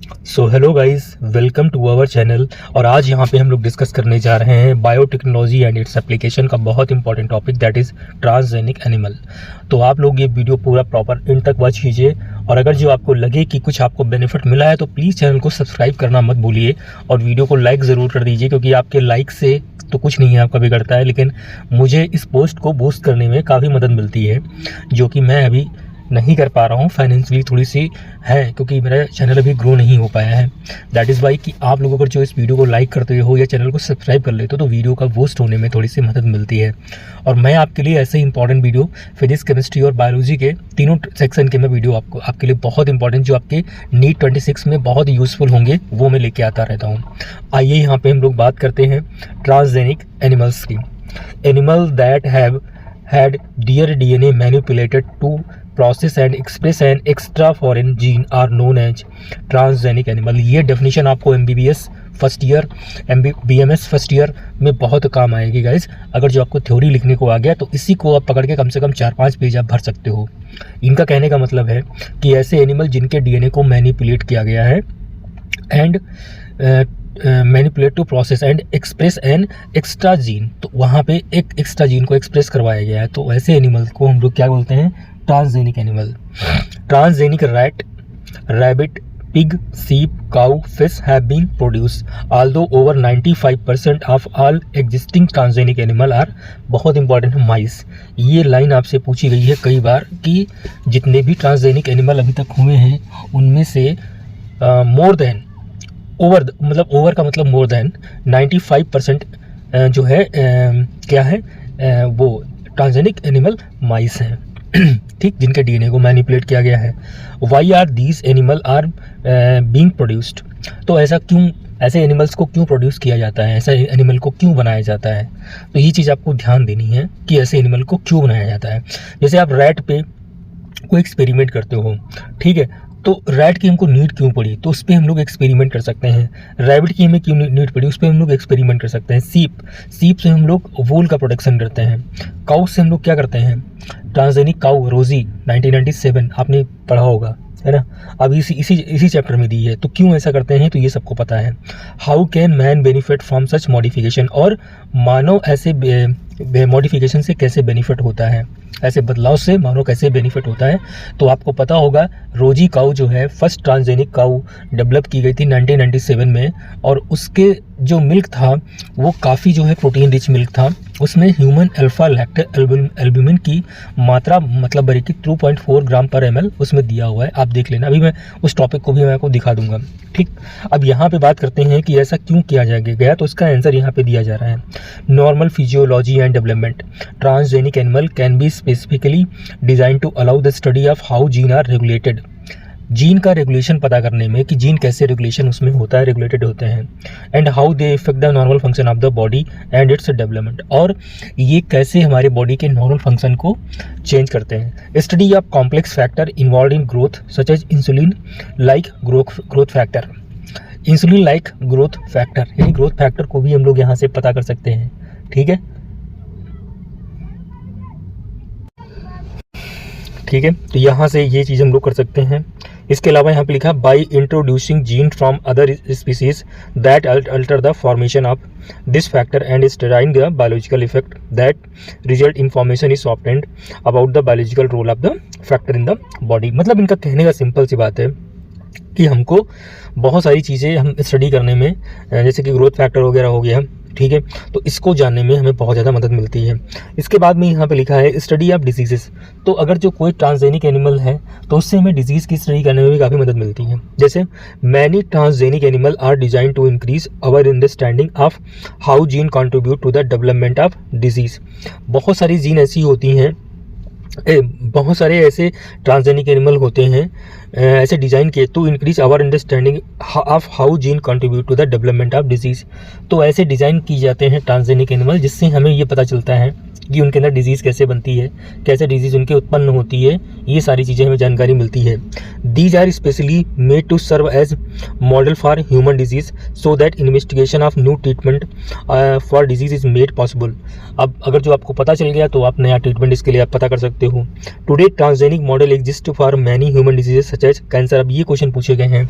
So hello guys, welcome to our channel. और आज यहाँ पे हम लोग डिस्कस करने जा रहे हैं बायोटेक्नोलॉजी एंड इट्स एप्लीकेशन का बहुत important topic, that is transgenic animal. तो आप लोग ये वीडियो पूरा प्रॉपर एंड तक वॉच कीजिए, और अगर जो आपको लगे कि कुछ आपको बेनिफिट मिला है तो प्लीज़ चैनल को सब्सक्राइब करना मत भूलिए, और वीडियो को लाइक ज़रूर कर दीजिए, क्योंकि आपके लाइक से तो कुछ नहीं है आपका बिगड़ता है, लेकिन मुझे इस पोस्ट को बूस्ट करने में काफ़ी मदद मिलती है, जो कि मैं अभी नहीं कर पा रहा हूँ। फाइनेंशियली थोड़ी सी है, क्योंकि मेरा चैनल अभी ग्रो नहीं हो पाया है। दैट इज़ वाई कि आप लोग अगर जो इस वीडियो को लाइक करते हो या चैनल को सब्सक्राइब कर लेते हो तो वीडियो का बूस्ट होने में थोड़ी सी मदद मिलती है। और मैं आपके लिए ऐसे इंपॉर्टेंट वीडियो फिजिक्स, केमिस्ट्री और बायोलॉजी के तीनों सेक्शन के मैं वीडियो आपके लिए बहुत इंपॉर्टेंट, जो आपके नीट 26 में बहुत यूज़फुल होंगे, वो मैं लेके आता रहता हूँ। आइए यहाँ पर हम लोग बात करते हैं ट्रांसजेनिक एनिमल्स की। Animal that have had their DNA manipulated to process and express an extra foreign gene are known as transgenic animal। ये डेफिनेशन आपको MBBS first year, BMS first year में बहुत काम आएगी गाइज। अगर जो आपको थ्योरी लिखने को आ गया तो इसी को आप पकड़ के कम से कम 4-5 पेज आप भर सकते हो। इनका कहने का मतलब है कि ऐसे एनिमल जिनके DNA को मैनिपुलेट किया गया है and manipulate to process and express an extra gene, तो वहाँ पे एक एक्स्ट्रा जीन को एक्सप्रेस करवाया गया है, तो ऐसे एनिमल को हम लोग क्या बोलते हैं? Transgenic animal. Transgenic rat, rabbit, pig, sheep, cow, fish have been produced, although over 95% of all existing transgenic animal are. बहुत इंपॉर्टेंट है माइस। ये लाइन आपसे पूछी गई है कई बार कि जितने भी ट्रांसजेनिक एनिमल अभी तक हुए हैं उनमें से मोर देन, ओवर मतलब ओवर का मतलब मोर देन 95% जो है क्या है, वो ट्रांसजेनिक एनिमल माइस हैं, ठीक, जिनके DNA को मैनिपुलेट किया गया है। Why are these animal are being produced, तो ऐसा क्यों, ऐसे एनिमल्स को क्यों प्रोड्यूस किया जाता है, ऐसे एनिमल को क्यों बनाया जाता है? तो ये चीज़ आपको ध्यान देनी है कि ऐसे एनिमल को क्यों बनाया जाता है। जैसे आप रैट पे कोई एक्सपेरिमेंट करते हो, ठीक है, तो रैट की हमको नीड क्यों पड़ी, तो उस पर हम लोग एक्सपेरिमेंट कर सकते हैं। रैबिट की हमें क्यों नीड पड़ी, उस पर हम लोग एक्सपेरिमेंट कर सकते हैं। सीप से हम लोग वूल का प्रोडक्शन करते हैं। काउ से हम लोग क्या करते हैं? ट्रांसजेनिक काउ रोजी 1997 आपने पढ़ा होगा, है ना, अब इसी चैप्टर में दी है। तो क्यों ऐसा करते हैं, तो ये सबको पता है। How can man benefit from such modification, और मानव ऐसे मॉडिफिकेशन से कैसे बेनिफिट होता है, ऐसे बदलाव से मानव कैसे बेनिफिट होता है। तो आपको पता होगा रोजी काऊ जो है फर्स्ट ट्रांसजेनिक काऊ डेवलप की गई थी 1997 में, और उसके जो मिल्क था वो काफ़ी जो है प्रोटीन रिच मिल्क था। उसमें ह्यूमन अल्फा लैक्टेट एल्ब्यूमिन की मात्रा मतलब बरीकी 2.4 ग्राम पर ml उसमें दिया हुआ है, आप देख लेना। अभी मैं उस टॉपिक को भी मैं आपको दिखा दूंगा, ठीक। अब यहाँ पे बात करते हैं कि ऐसा क्यों किया गया, तो इसका आंसर यहाँ पे दिया जा रहा है। Normal physiology and development, transgenic animal can be specifically design to allow the study of how gene are regulated. Gene का रेगुलेशन पता करने में कि जीन कैसे रेगुलेशन उसमें होता है, रेगुलेटेड होते हैं, and how they effect the normal function of the body and its development, और ये कैसे हमारे बॉडी के नॉर्मल फंक्शन को चेंज करते हैं। Study of complex factor involve in growth such as insulin like growth factor, insulin like growth factor, यानी growth factor को भी हम लोग यहाँ से पता कर सकते हैं, ठीक है, ठीक है। तो यहाँ से ये चीज़ हम लोग कर सकते हैं। इसके अलावा यहाँ पे लिखा by introducing gene from other species that alter the formation of this factor and studying the biological effect that result information is obtained about the biological role of the factor in the body. मतलब इनका कहने का simple सी बात है कि हमको बहुत सारी चीज़ें हम स्टडी करने में, जैसे कि ग्रोथ फैक्टर वगैरह हो गया, ठीक है, तो इसको जानने में हमें बहुत ज़्यादा मदद मिलती है। इसके बाद में यहाँ पे लिखा है स्टडी ऑफ डिजीजेस, तो अगर जो कोई ट्रांसजेनिक एनिमल है तो उससे हमें डिजीज़ की स्टडी करने में भी काफ़ी मदद मिलती है। जैसे many transgenic animal are design to increase our understanding of how gene contribute to the development of disease. बहुत सारी जीन ऐसी होती हैं, बहुत सारे ऐसे ट्रांसजेनिक एनिमल होते हैं ऐसे डिज़ाइन किए to increase our understanding of how gene contribute to the development of disease. तो ऐसे डिज़ाइन किए जाते हैं ट्रांसजेनिक एनिमल जिससे हमें ये पता चलता है कि उनके अंदर डिजीज़ कैसे बनती है, कैसे डिजीज़ उनके उत्पन्न होती है, ये सारी चीज़ें हमें जानकारी मिलती है। These are specially made to serve as model for human disease so that investigation of new treatment for disease is made possible. अब अगर जो आपको पता चल गया तो आप नया ट्रीटमेंट इसके लिए आप पता कर सकते हो। Today transgenic model exist for many human diseases such as cancer. अब ये क्वेश्चन पूछे गए हैं,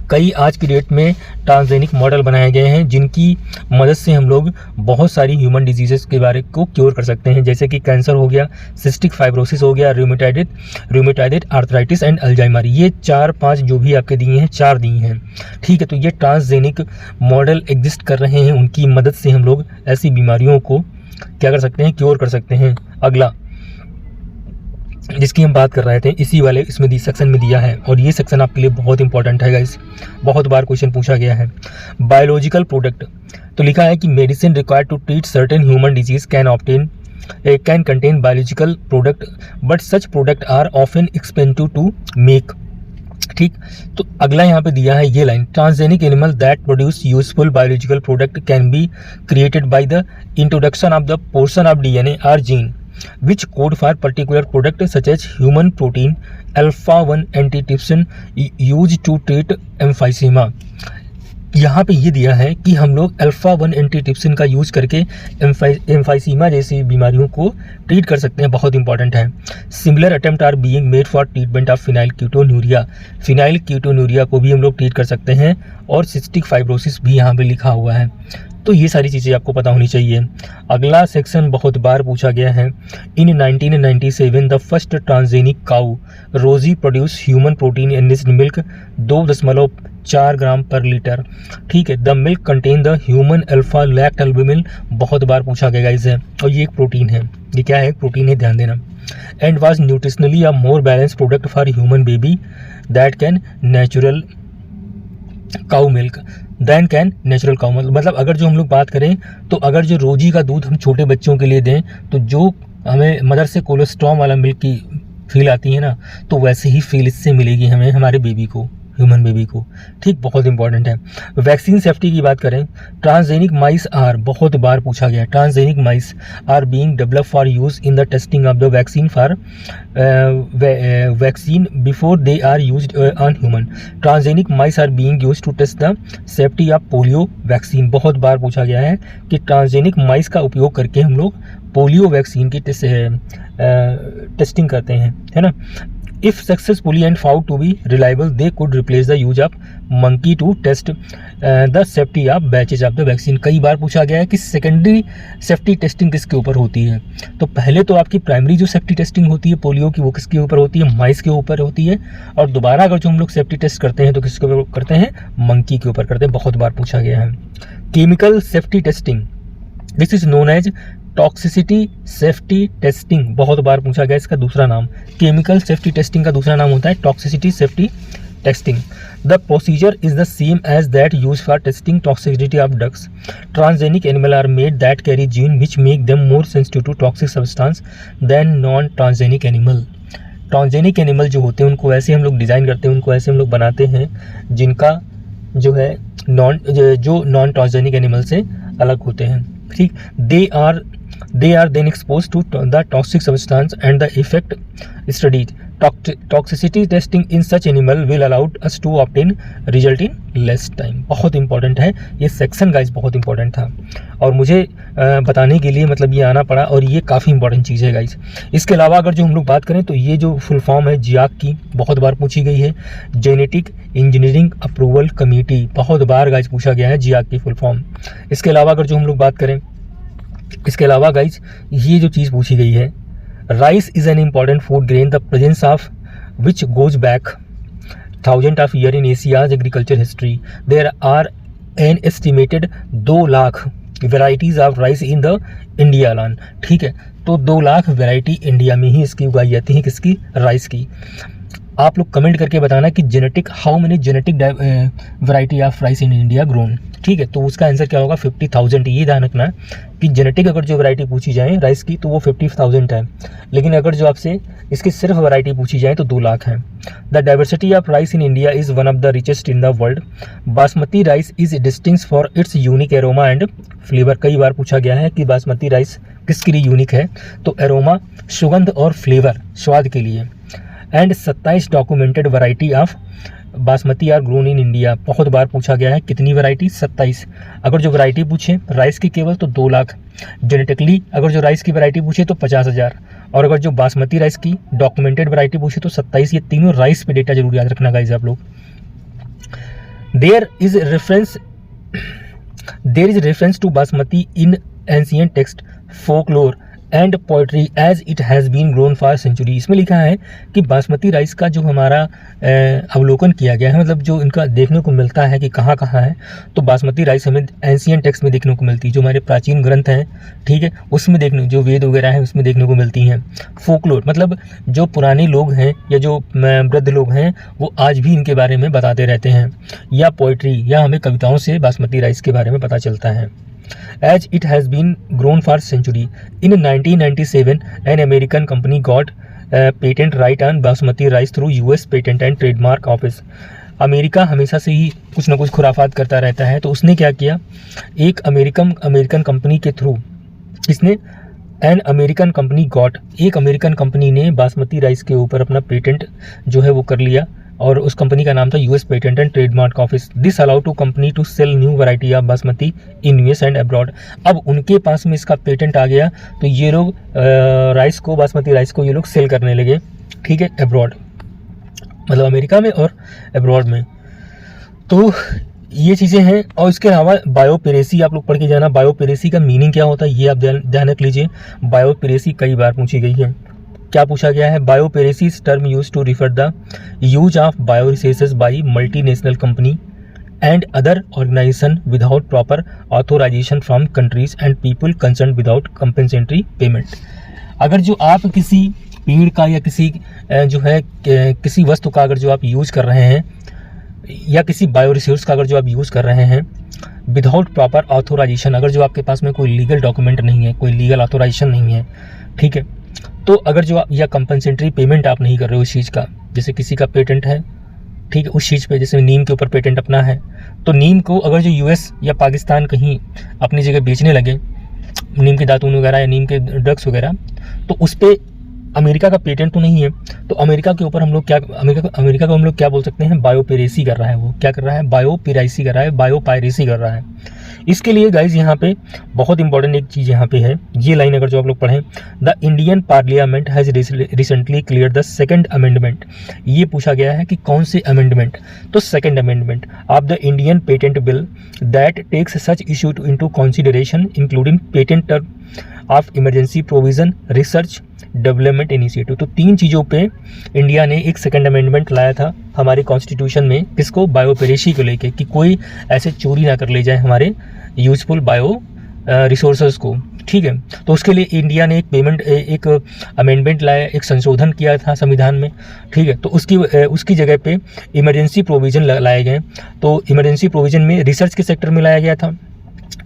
कई आज की डेट में ट्रांसजेनिक मॉडल बनाए गए हैं जिनकी मदद से हम लोग बहुत सारी ह्यूमन डिजीजेस के बारे को क्योर कर सकते हैं, जैसे कि कैंसर हो गया, सिस्टिक फाइब्रोसिस हो गया, रूमेटाइड आर्थराइटिस एंड अल्जाइमर। ये 4-5 जो भी आपके दिए हैं, 4 दिए हैं, ठीक है। तो ये ट्रांसजेनिक मॉडल एग्जिस्ट कर रहे हैं, उनकी मदद से हम लोग ऐसी बीमारियों को क्या कर सकते हैं, क्योर कर सकते हैं। अगला जिसकी हम बात कर रहे थे इसी वाले इसमें सेक्शन में दिया है, और ये सेक्शन आपके लिए बहुत इंपॉर्टेंट है गाइस, बहुत बार क्वेश्चन पूछा गया है। बायोलॉजिकल प्रोडक्ट, तो लिखा है कि medicine required to treat certain human disease can contain biological product but such product are often expensive to make, ठीक। तो अगला यहाँ पे दिया है ये line, transgenic animal that produce useful biological product can be created by the introduction of the portion of DNA or gene which code for particular product such as human protein alpha-1 antitrypsin used to treat emphysema। यहाँ पे ये दिया है कि हम लोग अल्फा-1 antitrypsin का use करके एम्फाइसीमा जैसी बीमारियों को ट्रीट कर सकते हैं, बहुत इंपॉर्टेंट है। Similar attempt are being made for treatment of phenylketonuria को भी हम लोग ट्रीट कर सकते हैं, और सिस्टिक फाइब्रोसिस भी यहाँ पे लिखा हुआ है। तो ये सारी चीज़ें आपको पता होनी चाहिए। अगला सेक्शन बहुत बार पूछा गया है, in 1997 the first transgenic cow Rosie produce human protein enriched milk 2.4 gram per litre, ठीक है। The milk contain the human alpha lactalbumin, बहुत बार पूछा गया इसे, और ये एक प्रोटीन है, ये क्या है, प्रोटीन है, ध्यान देना। And was nutritionally a more balance product for human baby that can natural cow milk than can natural cow milk. मतलब अगर जो हम लोग बात करें तो अगर जो रोजी का दूध हम छोटे बच्चों के लिए दें तो जो हमें मदर से कोलेस्ट्रॉल वाला मिल्क की फील आती है ना, तो वैसे ही फील इससे मिलेगी हमें, हमारे बेबी को, ह्यूमन बेबी को, ठीक, बहुत इंपॉर्टेंट है। वैक्सीन सेफ्टी की बात करें, ट्रांसजेनिक माइस आर, बहुत बार पूछा गया, transgenic mice are being developed for use in the testing of the vaccine for vaccine before they are used on human. Transgenic mice are being used to test the safety of polio vaccine, बहुत बार पूछा गया है कि transgenic माइस का उपयोग करके हम लोग पोलियो वैक्सीन की टेस्टिंग करते हैं, है ना। If successfully and found to be reliable, they could replace the use of monkey to test the safety of batches of the vaccine। कई बार पूछा गया है कि सेकेंडरी सेफ्टी टेस्टिंग किसके ऊपर होती है। तो पहले तो आपकी प्राइमरी जो सेफ्टी टेस्टिंग होती है पोलियो की, वो किसके ऊपर होती है, माइस के ऊपर होती है, और दोबारा अगर जो हम लोग सेफ्टी टेस्ट करते हैं तो किसके ऊपर करते हैं, मंकी के ऊपर करते हैं, बहुत बार पूछा गया है। Chemical safety testing, this is known as toxicity safety testing, बहुत बार पूछा गया, इसका दूसरा नाम, केमिकल सेफ्टी टेस्टिंग का दूसरा नाम होता है toxicity safety testing. The procedure is the same as that use for testing toxicity of drugs. Transgenic animal are made that carry gene which make them more sensitive to toxic substance than non transgenic animal. Transgenic animal जो होते हैं उनको ऐसे हम लोग design करते हैं, उनको ऐसे हम लोग बनाते हैं जिनका जो है जो नॉन ट्रांसजेनिक एनिमल से अलग होते हैं, ठीक। They are then exposed to the toxic substance and the effect studied. Toxicity testing in such animal will allow us to obtain result in less time। बहुत इंपॉर्टेंट है ये सेक्शन गाइस, बहुत important था और मुझे बताने के लिए मतलब ये आना पड़ा, और ये काफ़ी इंपॉर्टेंट चीज़ है गाइस। इसके अलावा अगर जो हम लोग बात करें तो ये जो फुल फॉर्म है जियाक की, बहुत बार पूछी गई है, जेनेटिक इंजीनियरिंग अप्रूवल कमेटी, बहुत बार गाइस पूछा गया है जियाक की फुल फॉर्म। इसके अलावा अगर जो हम लोग बात करें, इसके अलावा गाइज ये जो चीज़ पूछी गई है, rice is an important food grain the presence of which goes back 1000 of year in Asia's agriculture history. There are an estimated 2 lakh varieties of rice in the India land, ठीक है। तो 2 लाख वेराइटी इंडिया में ही इसकी उगाई जाती है, किसकी, rice की। आप लोग कमेंट करके बताना कि genetic how many genetic variety of rice in India grown. ठीक है, तो उसका आंसर क्या होगा 50,000। ये ध्यान रखना कि जेनेटिक अगर जो वैरायटी पूछी जाए राइस की तो वो 50,000 है, लेकिन अगर जो आपसे इसकी सिर्फ वैरायटी पूछी जाए तो 2 लाख है। The diversity of rice in India is one of the richest in the world. Basmati rice is distinct for its unique aroma and flavour. कई बार पूछा गया है कि बासमती राइस किसके लिए यूनिक है, तो एरोमा सुगंध और फ्लेवर स्वाद के लिए। And 27 documented variety of basmati are grown in India. बहुत बार पूछा गया है, कितनी वैरायटी, 27। अगर जो वैरायटी पूछे राइस की केवल तो 2 लाख। जेनेटिकली अगर जो राइस की वैरायटी पूछे तो 50,000, और अगर जो बासमती राइस की डॉक्यूमेंटेड वैरायटी पूछे तो 27। ये तीनों राइस पे डेटा जरूर याद रखना गाइस आप लोग। There is reference to basmati in ancient text, folklore and poetry as it has been grown for century. इसमें लिखा है कि बासमती राइस का जो हमारा अवलोकन किया गया है, मतलब जो इनका देखने को मिलता है कि कहाँ कहाँ है, तो बासमती राइस हमें एंशिएंट टेक्स्ट में देखने को मिलती है, जो हमारे प्राचीन ग्रंथ हैं, ठीक है, उसमें देखने, जो वेद वगैरह हैं उसमें देखने को मिलती हैं। फोकलोर मतलब जो पुराने लोग हैं या जो वृद्ध लोग हैं वो आज भी इनके बारे में बताते रहते हैं, या पोइट्री, या हमें कविताओं से बासमती राइस के बारे में पता चलता है। As it has been grown for century. In 1997, an American company got patent right on basmati rice through US Patent and Trademark Office. America हमेशा से ही कुछ ना कुछ खुराफात करता रहता है, तो उसने क्या किया, एक अमेरिकन कंपनी के थ्रू, इसने एन अमेरिकन कंपनी गॉट, एक अमेरिकन कंपनी ने बासमती राइस के ऊपर अपना पेटेंट जो है वो कर लिया, और उस कंपनी का नाम था US patent and trademark office. This allow to company to sell new variety of basmati in US and abroad. अब उनके पास में इसका पेटेंट आ गया, तो ये लोग राइस को, बासमती राइस को ये लोग सेल करने लगे, ठीक है, अब्रॉड मतलब अमेरिका में और अब्रॉड में। तो ये चीज़ें हैं। और इसके अलावा बायोपेरेसी आप लोग पढ़ के जाना। बायोपेरेसी का मीनिंग क्या होता है ये आप ध्यान रख लीजिए। बायोपेरेसी कई बार पूछी गई है। क्या पूछा गया है, biopiracy term used to refer the use of bio resources by multinational company and other organisation without proper authorisation from countries and people concern without compensatory payment. अगर जो आप किसी पेड़ का या किसी जो है किसी वस्तु का अगर जो आप यूज कर रहे हैं, या किसी बायो रिसोर्स का अगर जो आप यूज़ कर रहे हैं विदाउट प्रॉपर ऑथोराइजेशन, अगर जो आपके पास में कोई लीगल डॉक्यूमेंट नहीं है, कोई लीगल ऑथोराइजेशन नहीं है, ठीक है, तो अगर जो आप या कंपनसेटरी पेमेंट आप नहीं कर रहे हो इस चीज़ का, जैसे किसी का पेटेंट है, ठीक है, उस चीज़ पे, जैसे नीम के ऊपर पेटेंट अपना है, तो नीम को अगर जो यूएस या पाकिस्तान कहीं अपनी जगह बेचने लगे, नीम के दातून वगैरह या नीम के ड्रग्स वगैरह, तो उस पर अमेरिका का पेटेंट तो नहीं है, तो अमेरिका के ऊपर हम लोग क्या, अमेरिका को हम लोग क्या बोल सकते हैं, बायोपेरेसी कर रहा है। वो क्या कर रहा है, बायोपेरेसी कर रहा है, बायोपायरेसी कर रहा है। इसके लिए गाइज यहाँ पे बहुत इंपॉर्टेंट एक चीज़ यहाँ पे है, ये लाइन अगर जो आप लोग पढ़ें, the Indian parliament has recently clear the second amendment. ये पूछा गया है कि कौन से अमेंडमेंट, तो second amendment of the Indian patent bill that takes such issue into consideration including patent term of emergency provision, research, development initiative. तो 3 चीज़ों पे इंडिया ने एक सेकंड अमेंडमेंट लाया था हमारे कॉन्स्टिट्यूशन में, किसको, बायोपेरेसी को लेके, कि कोई ऐसे चोरी ना कर ले जाए हमारे यूजफुल बायो रिसोर्सेज को, ठीक है। तो उसके लिए इंडिया ने एक अमेंडमेंट लाया, एक संशोधन किया था संविधान में, ठीक है। तो उसकी जगह पे इमरजेंसी प्रोविज़न लाए गए। तो इमरजेंसी प्रोविज़न में रिसर्च के सेक्टर में लाया गया था,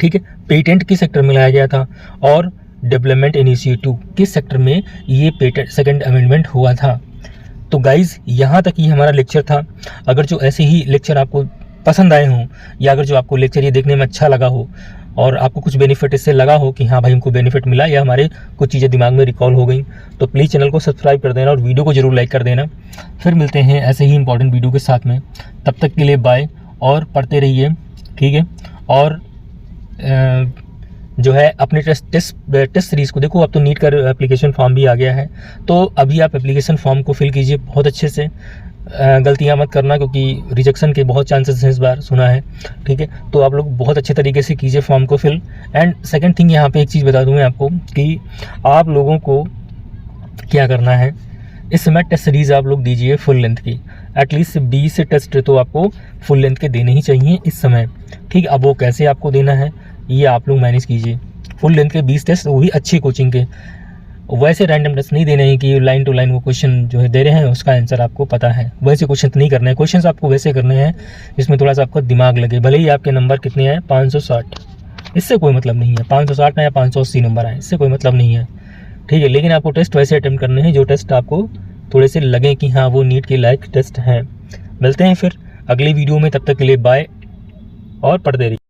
ठीक है, पेटेंट के सेक्टर में लाया गया था, और डेवलपमेंट इनिशिएटिव के सेक्टर में ये पेटेंट सेकंड अमेंडमेंट हुआ था। तो गाइज़ यहाँ तक ही हमारा लेक्चर था। अगर जो ऐसे ही लेक्चर आपको पसंद आए हों, या अगर जो आपको लेक्चर ये देखने में अच्छा लगा हो और आपको कुछ बेनिफिट इससे लगा हो कि हाँ भाई हमको बेनिफिट मिला, या हमारे कुछ चीज़ें दिमाग में रिकॉल हो गई, तो प्लीज़ चैनल को सब्सक्राइब कर देना और वीडियो को जरूर लाइक कर देना। फिर मिलते हैं ऐसे ही इंपॉर्टेंट वीडियो के साथ में, तब तक के लिए बाय, और पढ़ते रहिए, ठीक है। और जो है अपने टेस्ट सीरीज़ को देखो। अब तो नीट का एप्लीकेशन फॉर्म भी आ गया है, तो अभी आप एप्लीकेशन फॉर्म को फिल कीजिए बहुत अच्छे से, गलतियां मत करना, क्योंकि रिजेक्शन के बहुत चांसेस हैं इस बार, सुना है, ठीक है। तो आप लोग बहुत अच्छे तरीके से कीजिए फॉर्म को फिल। एंड सेकंड थिंग, यहाँ पे एक चीज़ बता दूँ मैं आपको कि आप लोगों को क्या करना है, इस समय टेस्ट सीरीज़ आप लोग दीजिए फुल लेंथ की, एटलीस्ट 20 टेस्ट तो आपको फुल लेंथ के देने ही चाहिए इस समय, ठीक। अब वो कैसे आपको देना है ये आप लोग मैनेज कीजिए। फुल लेंथ के 20 टेस्ट, वो भी अच्छी कोचिंग के, वैसे रैंडम टेस्ट नहीं देने हैं कि लाइन टू लाइन वो क्वेश्चन जो है दे रहे हैं उसका आंसर आपको पता है, वैसे क्वेश्चन नहीं करने हैं। क्वेश्चन आपको वैसे करने हैं जिसमें थोड़ा सा आपका दिमाग लगे, भले ही आपके नंबर कितने हैं 560, इससे कोई मतलब नहीं है 560 या 580 नंबर आए, इससे कोई मतलब नहीं है, ठीक है। लेकिन आपको टेस्ट वैसे अटेम्प्ट करने हैं जो टेस्ट आपको थोड़े से लगे कि हाँ वो नीट के लायक टेस्ट हैं। मिलते हैं फिर अगली वीडियो में, तब तक के लिए बाय और पढ़ते रहिए।